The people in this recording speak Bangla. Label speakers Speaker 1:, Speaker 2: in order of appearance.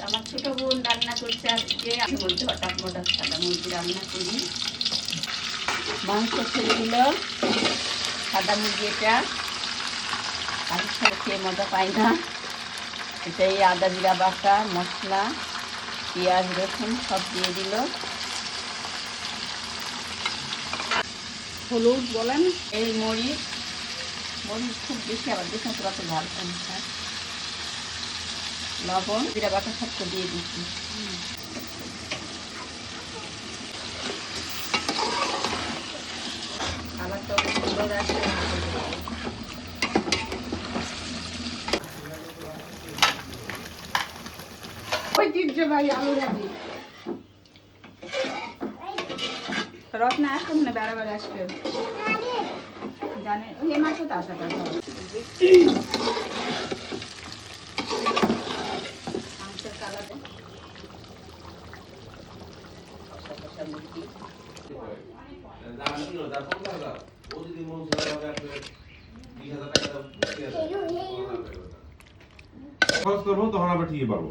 Speaker 1: আমার ছোট বোন রান্না করছে আজকে। আমি বলতে হঠাৎ মোটা সাদা মুরগি রান্না করি। মাংস ছেড়ে দিল সাদা মুরগি। এটা আর ছাড়া খেয়ে মজা পাই না। এটাই আদা জিরা বাটা মশলা পেঁয়াজ রসুন সব দিয়ে দিল।
Speaker 2: হলুদ বলেন,
Speaker 1: এই মরিচ খুব বেশি আবার দেখুন তোরা তো ভালো পান। লবণ জিরা বাটা সব তো দিয়ে দিচ্ছি। আবার তো সুন্দর আসছে।
Speaker 2: ঐতিহ্যবাহী আলু ভাজি। রত্না আসুন না, বেড়াবার আসবে জানে ওই মাছ তো আসা কথা।
Speaker 1: মাংসের কালারে
Speaker 3: খরচ করবো তখন আবার ঠিকই পারবো।